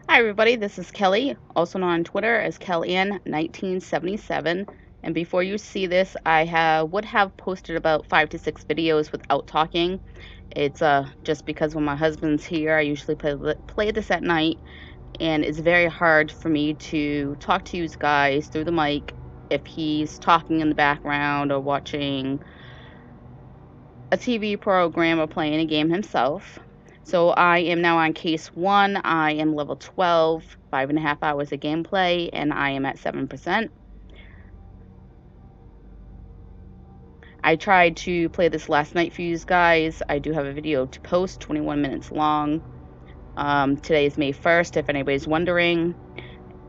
Hi everybody, this is Kelly, also known on Twitter as Kellyann1977. And before you see this, would have posted about 5 to 6 videos without talking. It's just because when my husband's here, I usually play this at night, and it's very hard for me to talk to you guys through the mic if he's talking in the background or watching a TV program or playing a game himself. So I am now on case 1. I am level 12, 5.5 hours of gameplay, and I am at 7%. I tried to play this last night for you guys. I do have a video to post, 21 minutes long. Today is May 1st, if anybody's wondering.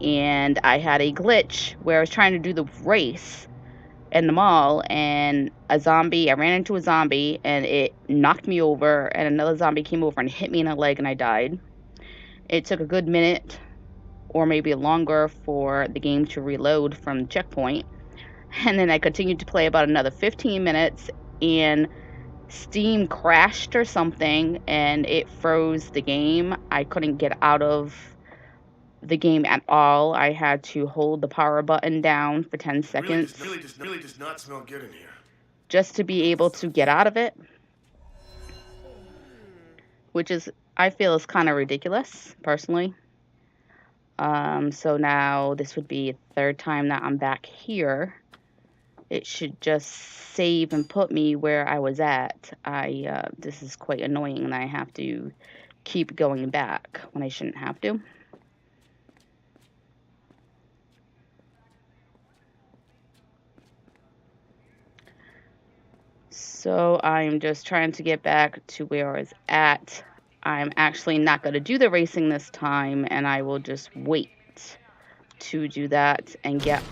And I had a glitch where I was trying to do the race in the mall, and I ran into a zombie, and it knocked me over, and another zombie came over and hit me in the leg, and I died. It took a good minute or maybe longer for the game to reload from the checkpoint, and then I continued to play about another 15 minutes, and Steam crashed or something, and it froze the game. I couldn't get out of the game at all. I had to hold the power button down for 10 seconds. Really does not smell good in here. Just to be able to get out of it, which is, I feel, is kind of ridiculous, personally. So now this would be the third time that I'm back here. It should just save and put me where I was at. This is quite annoying, and I have to keep going back when I shouldn't have to. So I'm just trying to get back to where I was at. I'm actually not going to do the racing this time, and I will just wait to do that and get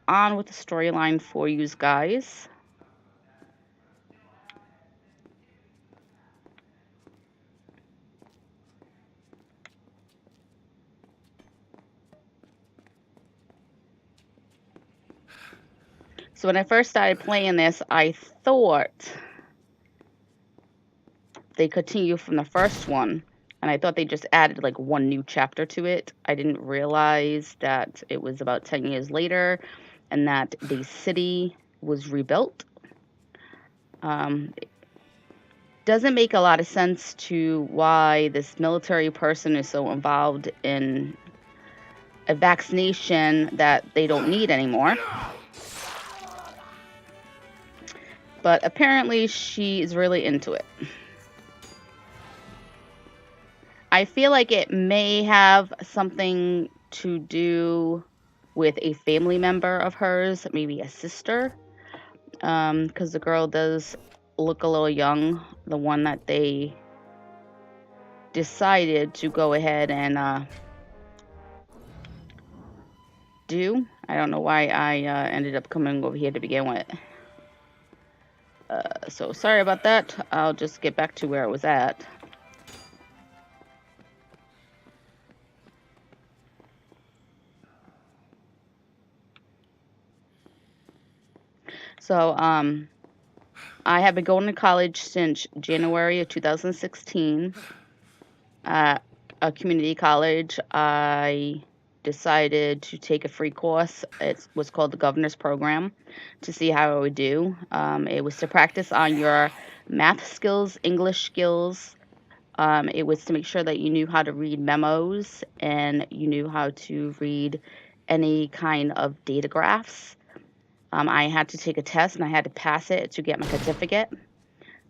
on with the storyline for you guys. So when I first started playing this, I thought they continue from the first one, and I thought they just added like one new chapter to it. I didn't realize that it was about 10 years later and that the city was rebuilt. It doesn't make a lot of sense to why this military person is so involved in a vaccination that they don't need anymore. But apparently she is really into it. I feel like it may have something to do with a family member of hers, maybe a sister, because the girl does look a little young, the one that they decided to go ahead and do. I don't know why I ended up coming over here to begin with. So sorry about that. I'll just get back to where I was at. So, I have been going to college since January of 2016 at a community college. I decided to take a free course. It was called the Governor's Program to see how I would do. It was to practice on your math skills, English skills. It was to make sure that you knew how to read memos and you knew how to read any kind of data graphs. I had to take a test and I had to pass it to get my certificate.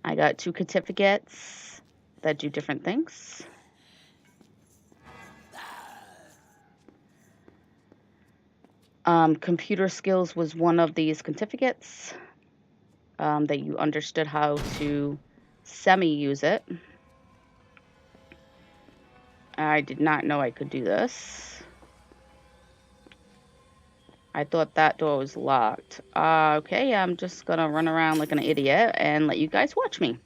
I got 2 certificates that do different things. Computer skills was one of these certificates, that you understood how to semi-use it. I did not know I could do this. I thought that door was locked. Okay, I'm just gonna run around like an idiot and let you guys watch me.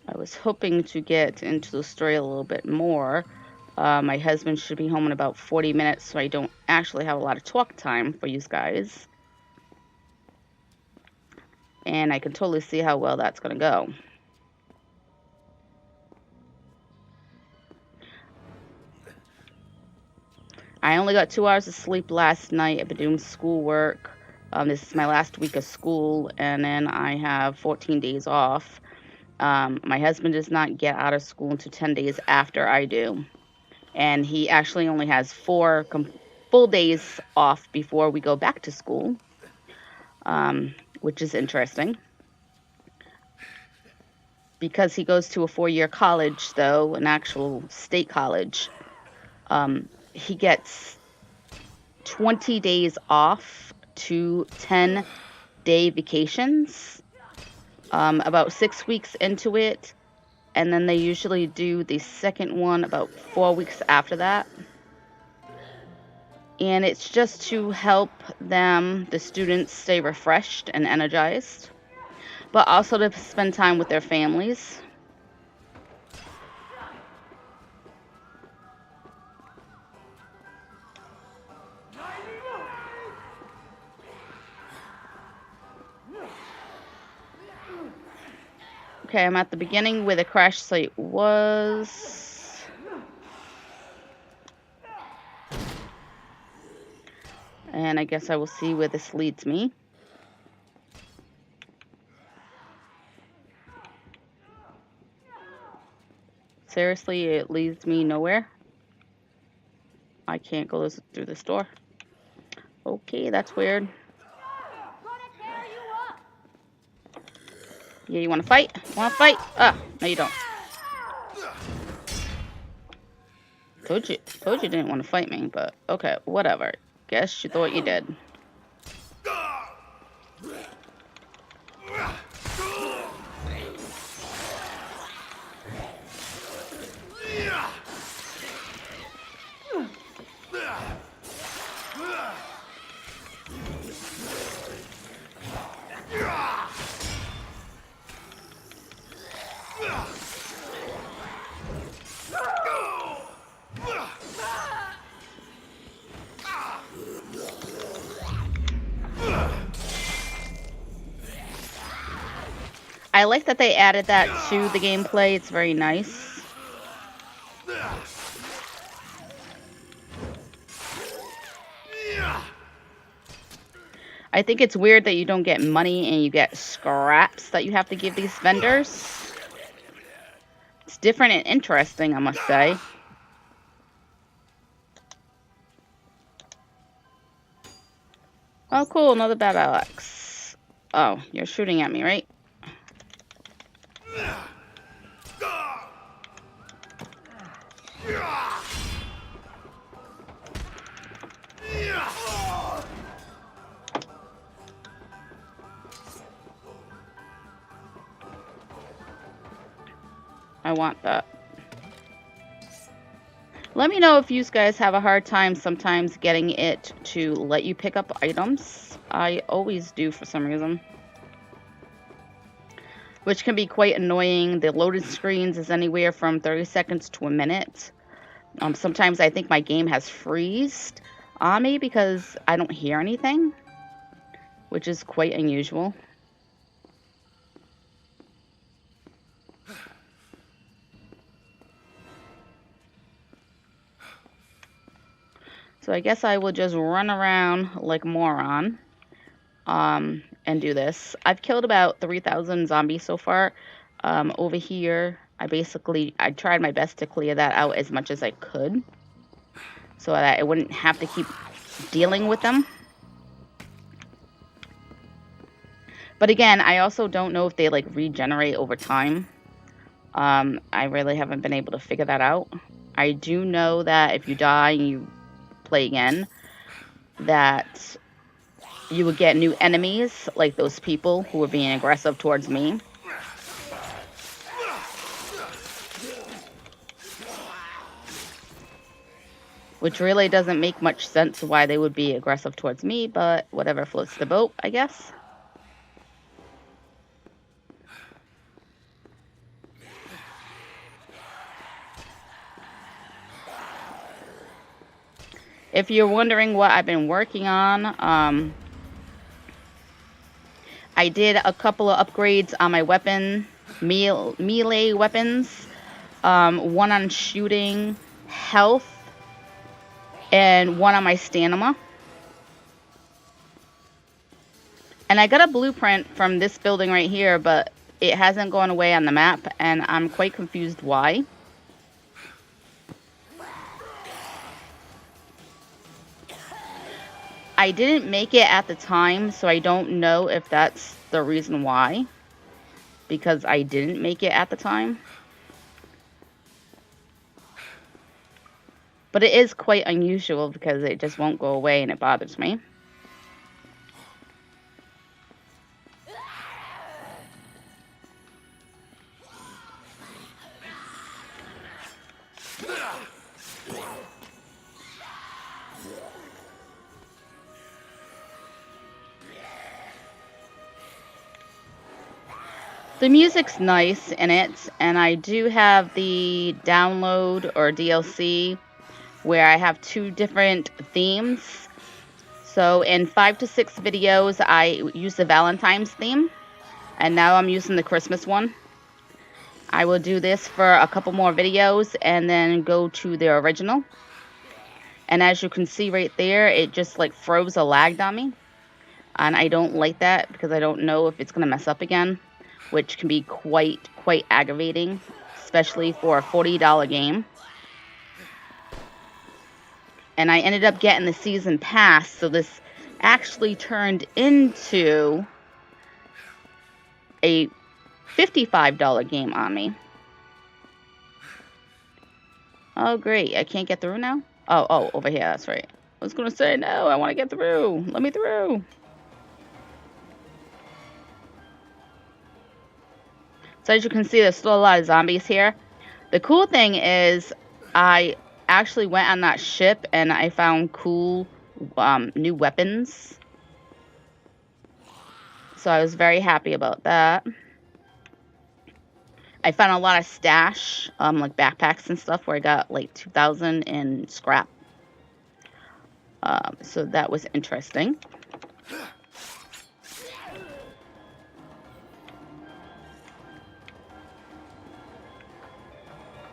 I was hoping to get into the story a little bit more. My husband should be home in about 40 minutes, so I don't actually have a lot of talk time for you guys. And I can totally see how well that's gonna go. I only got 2 hours of sleep last night. I've been doing schoolwork. This is my last week of school, and then I have 14 days off. My husband does not get out of school until 10 days after I do. And he actually only has 4 full days off before we go back to school, which is interesting. Because he goes to a 4-year college, though, an actual state college, he gets 20 days off to 10-day vacations, about 6 weeks into it. And then they usually do the second one about 4 weeks after that. And it's just to help them, the students, stay refreshed and energized, but also to spend time with their families. Okay, I'm at the beginning where the crash site was. And I guess I will see where this leads me. Seriously, it leads me nowhere. I can't go through this door. Okay, that's weird. Yeah, you want to fight? Want to fight? Ah, no you don't. Told you didn't want to fight me, but okay, whatever. Guess you thought you did. I like that they added that to the gameplay. It's very nice. I think it's weird that you don't get money and you get scraps that you have to give these vendors. It's different and interesting, I must say. Oh, cool, another battle axe. Oh, you're shooting at me, right? I want that. Let me know if you guys have a hard time sometimes getting it to let you pick up items. I always do for some reason. Which can be quite annoying. The loaded screens is anywhere from 30 seconds to a minute. Sometimes I think my game has freezed on me because I don't hear anything, which is quite unusual. So I guess I will just run around like a moron and do this. I've killed about 3,000 zombies so far. Over here, I tried my best to clear that out as much as I could so that I wouldn't have to keep dealing with them. But again, I also don't know if they like regenerate over time. I really haven't been able to figure that out. I do know that if you die and you play again, that you would get new enemies, like those people who were being aggressive towards me. Which really doesn't make much sense why they would be aggressive towards me, but whatever floats the boat, I guess. If you're wondering what I've been working on, I did a couple of upgrades on my weapon, melee weapons. One on shooting, health, and 1 on my stamina. And I got a blueprint from this building right here, but it hasn't gone away on the map, and I'm quite confused why. I didn't make it at the time, so I don't know if that's the reason why. Because I didn't make it at the time. But it is quite unusual because it just won't go away and it bothers me. The music's nice in it, and I do have the download or DLC where I have 2 different themes. So in 5 to 6 videos, I use the Valentine's theme, and now I'm using the Christmas one. I will do this for a couple more videos and then go to the original. And as you can see right there, it just like froze a lag on me. And I don't like that because I don't know if it's going to mess up again, which can be quite aggravating, especially for a $40 game. And I ended up getting the season pass, so this actually turned into a $55 game on me. Oh, great. I can't get through now? Oh, over here. That's right. I was going to say, no, I want to get through. Let me through. So as you can see, there's still a lot of zombies here. The cool thing is I actually went on that ship and I found cool new weapons. So I was very happy about that. I found a lot of stash, like backpacks and stuff where I got like 2,000 in scrap. So that was interesting.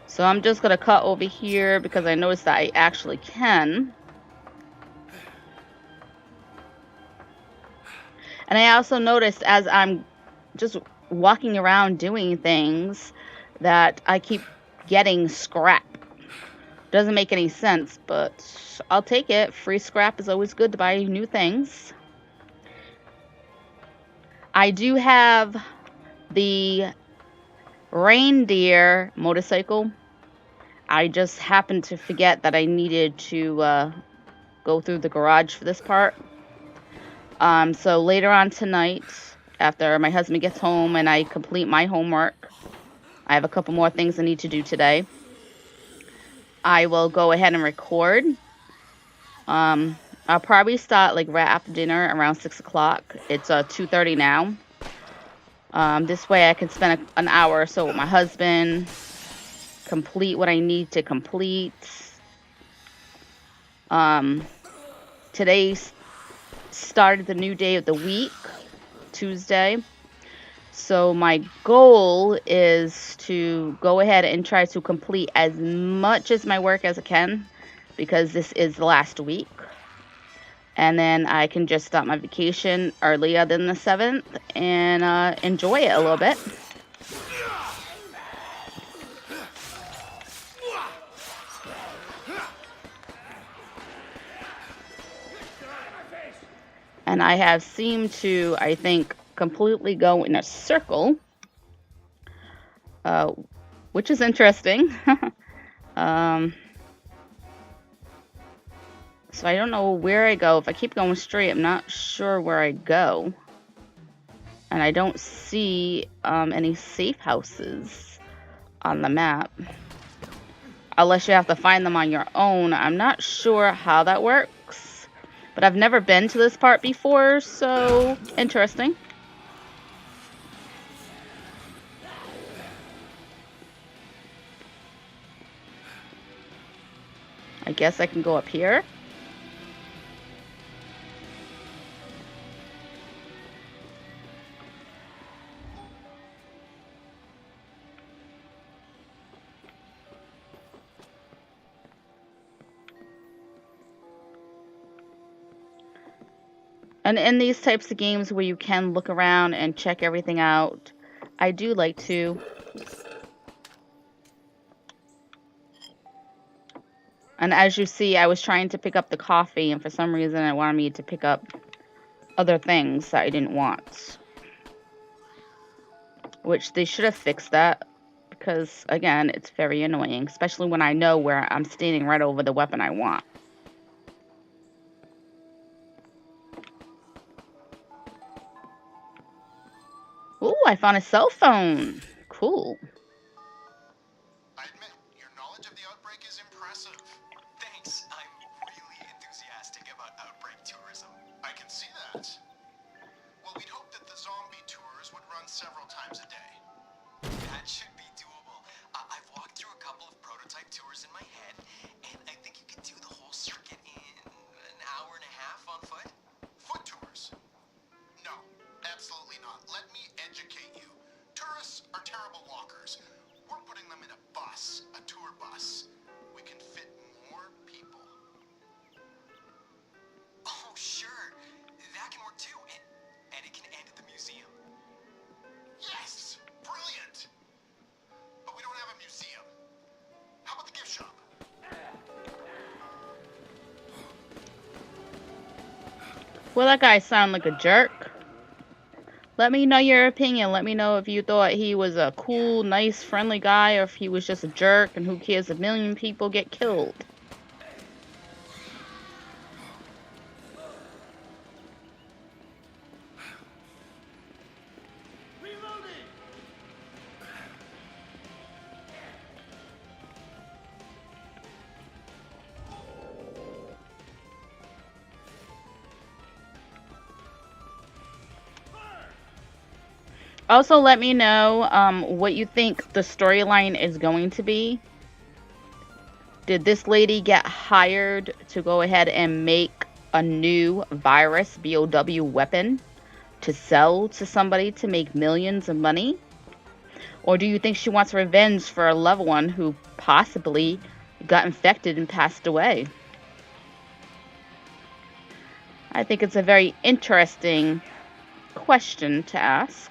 So I'm just going to cut over here because I noticed that I actually can. And I also noticed as I'm just walking around doing things that I keep getting scrap. Doesn't make any sense, but I'll take it. Free scrap is always good to buy new things. I do have the reindeer motorcycle. I just happened to forget that I needed to go through the garage for this part. So later on tonight, after my husband gets home and I complete my homework, I have a couple more things I need to do today. I will go ahead and record. I'll probably start like right after dinner around 6 o'clock. It's 2:30 now. This way I can spend an hour or so with my husband, complete what I need to complete. Today started the new day of the week, Tuesday. So my goal is to go ahead and try to complete as much as my work as I can, because this is the last week. And then I can just start my vacation earlier than the 7th and enjoy it a little bit. And I have seemed to, I think, completely go in a circle, which is interesting. So I don't know where I go. If I keep going straight, I'm not sure where I go. And I don't see any safe houses on the map. Unless you have to find them on your own. I'm not sure how that works. But I've never been to this part before, so interesting. I guess I can go up here. And in these types of games where you can look around and check everything out, I do like to. And as you see, I was trying to pick up the coffee, and for some reason it wanted me to pick up other things that I didn't want. Which they should have fixed that, because again, it's very annoying, especially when I know where I'm standing right over the weapon I want. Ooh, I found a cell phone. Cool. I admit, your knowledge of the outbreak is impressive. Thanks. I'm really enthusiastic about outbreak tourism. I can see that. Well, we'd hope that the zombie tours would run several times a day. That should be doable. I've walked through a couple of prototype tours in my head, and I think you could do the whole circuit in an hour and a half on foot. Foot tours? No, absolutely not. Let me educate you. Tourists are terrible walkers. We're putting them in a bus, a tour bus. We can fit more people. Oh, sure. That can work too, and it can end at the museum. Yes! Brilliant! But we don't have a museum. How about the gift shop? Well, that guy sounded like a jerk. Let me know your opinion. Let me know if you thought he was a cool, nice, friendly guy, or if he was just a jerk, and who cares, 1,000,000 people get killed. Also, let me know what you think the storyline is going to be. Did this lady get hired to go ahead and make a new virus, BOW weapon, to sell to somebody to make millions of money? Or do you think she wants revenge for a loved one who possibly got infected and passed away? I think it's a very interesting question to ask.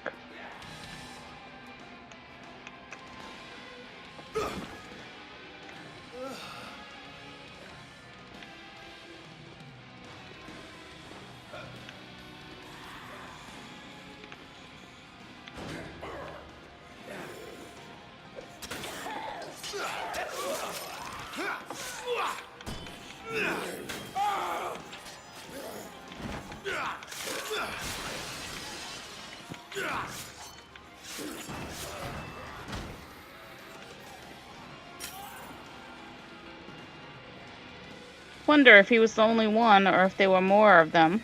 Wonder if he was the only one or if there were more of them.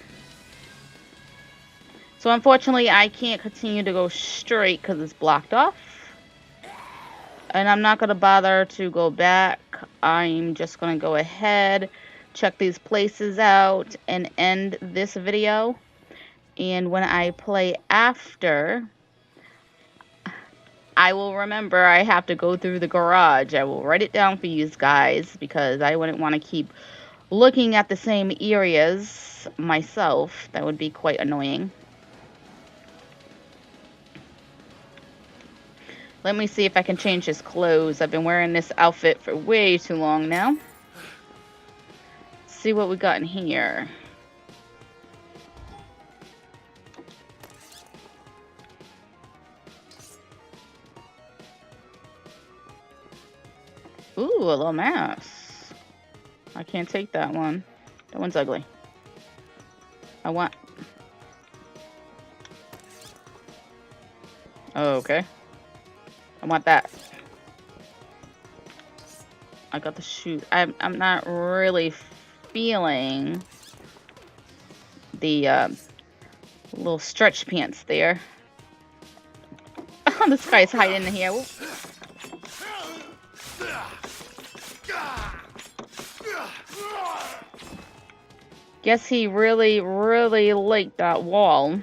So unfortunately, I can't continue to go straight because it's blocked off. And I'm not going to bother to go back. I'm just going to go ahead, check these places out, and end this video. And when I play after, I will remember I have to go through the garage. I will write it down for you guys because I wouldn't want to keep looking at the same areas myself. That would be quite annoying. Let me see if I can change his clothes. I've been wearing this outfit for way too long now. See what we got in here. Ooh, a little mouse. I can't take that one. That one's ugly. I want... Oh, okay. I want that. I got the shoe. I'm not really feeling the little stretch pants there. Oh, this guy's hiding in here. Whoop. Guess he really liked that wall.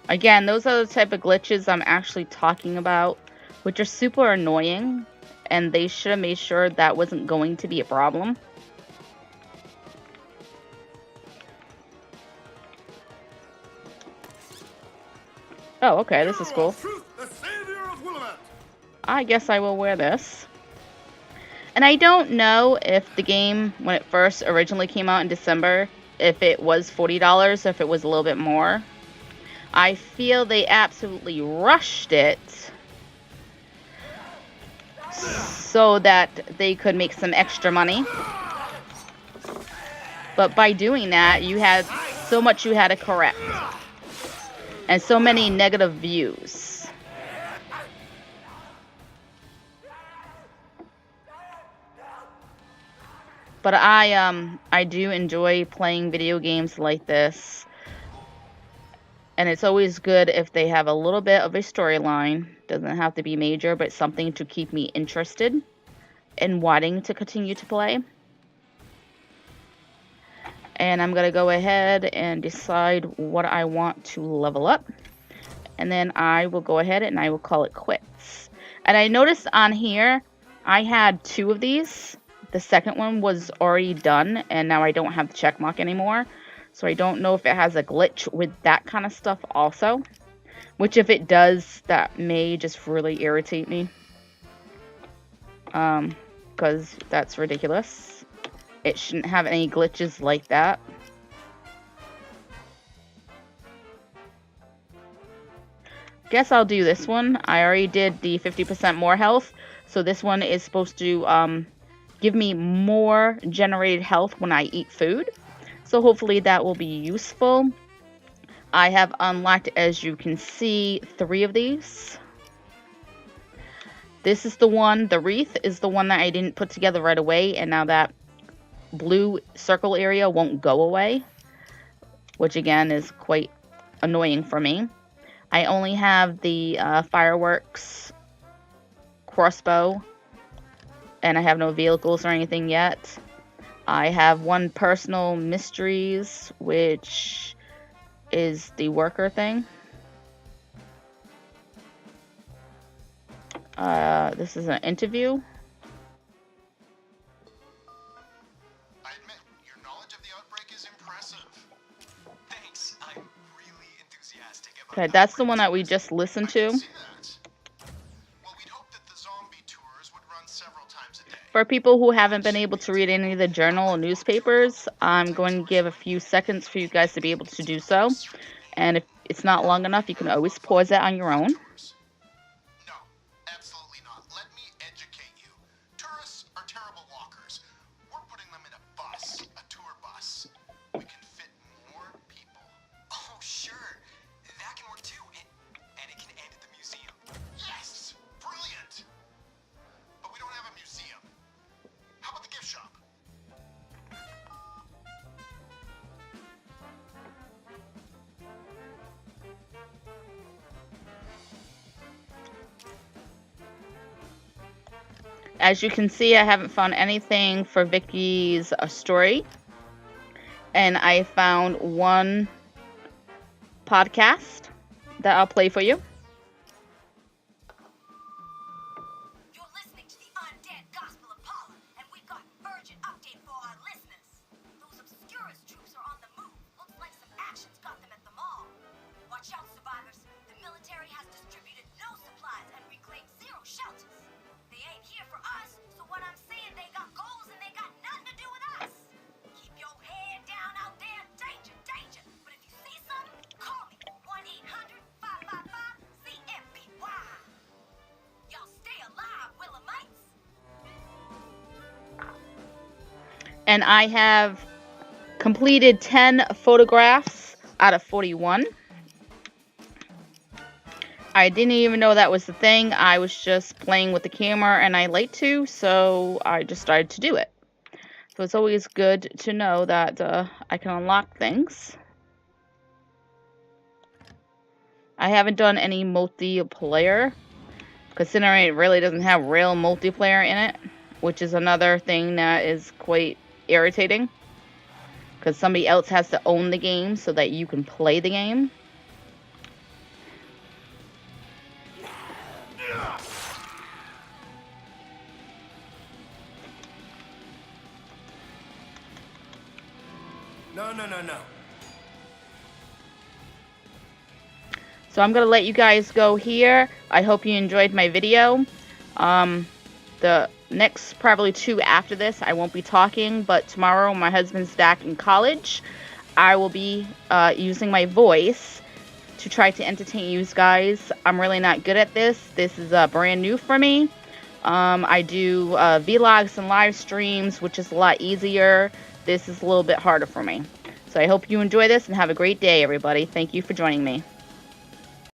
Again, those are the type of glitches I'm actually talking about, which are super annoying, and they should have made sure that wasn't going to be a problem. Oh, okay, this is Hero cool. of Truth, the savior of Willamette. I guess I will wear this. And I don't know if the game, when it first originally came out in December, if it was $40 or if it was a little bit more. I feel they absolutely rushed it so that they could make some extra money. But by doing that, you had so much you had to correct. And so many negative views. But I do enjoy playing video games like this. And it's always good if they have a little bit of a storyline. Doesn't have to be major, but something to keep me interested in wanting to continue to play. And I'm going to go ahead and decide what I want to level up. And then I will go ahead and I will call it quits. And I noticed on here, I had 2 of these. The second one was already done, and now I don't have the check mark anymore. So I don't know if it has a glitch with that kind of stuff also. Which if it does, that may just really irritate me. Because that's ridiculous. It shouldn't have any glitches like that. Guess I'll do this one. I already did the 50% more health. So this one is supposed to give me more generated health when I eat food. So hopefully that will be useful. I have unlocked, as you can see, 3 of these. This is the one, the wreath is the one that I didn't put together right away. And now that blue circle area won't go away. Which again is quite annoying for me. I only have the fireworks crossbow. And I have no vehicles or anything yet. I have 1 personal mysteries, which is the worker thing. This is an interview. I admit, your knowledge of the outbreak is impressive. Thanks. I'm really enthusiastic about Okay, that's the one that we just listened to. See that? Well, we'd hope that the zombie tours would run several times a day. For people who haven't been able to read any of the journal or newspapers, I'm going to give a few seconds for you guys to be able to do so. And if it's not long enough, you can always pause it on your own. No, absolutely not. Let me educate you. Tourists are terrible walkers. We're putting them in a bus, a tour bus. We can fit more people. Oh, sure. That can work too. And it can end at the museum. Yes! Brilliant! But we don't have a museum. How about the gift shop? As you can see, I haven't found anything for Vicky's story. And I found 1 podcast that I'll play for you. You're listening to the Undead Gospel of Paula, and we've got an urgent update for our listeners. Those Obscurus troops are on the move. Looks like some action's got them at the mall. Watch out, survivors. The military has distributed no supplies and reclaimed 0 shelters. They ain't here for us, so what I'm saying, they got goals and they got nothing to do with us. Keep your head down out there. Danger, danger. But if you see something, call me. 1-800-555-CMPY. Y'all stay alive, Willamites. And I have completed 10 photographs out of 41. I didn't even know that was the thing. I was just playing with the camera and I like to, so I just started to do it. So it's always good to know that I can unlock things. I haven't done any multiplayer, considering it really doesn't have real multiplayer in it, which is another thing that is quite irritating. Because somebody else has to own the game so that you can play the game. No. So I'm going to let you guys go here. I hope you enjoyed my video. The next probably 2 after this, I won't be talking, but tomorrow my husband's back in college. I will be using my voice to try to entertain you guys. I'm really not good at this. This is brand new for me. I do vlogs and live streams, which is a lot easier. This is a little bit harder for me. So I hope you enjoy this and have a great day, everybody. Thank you for joining me.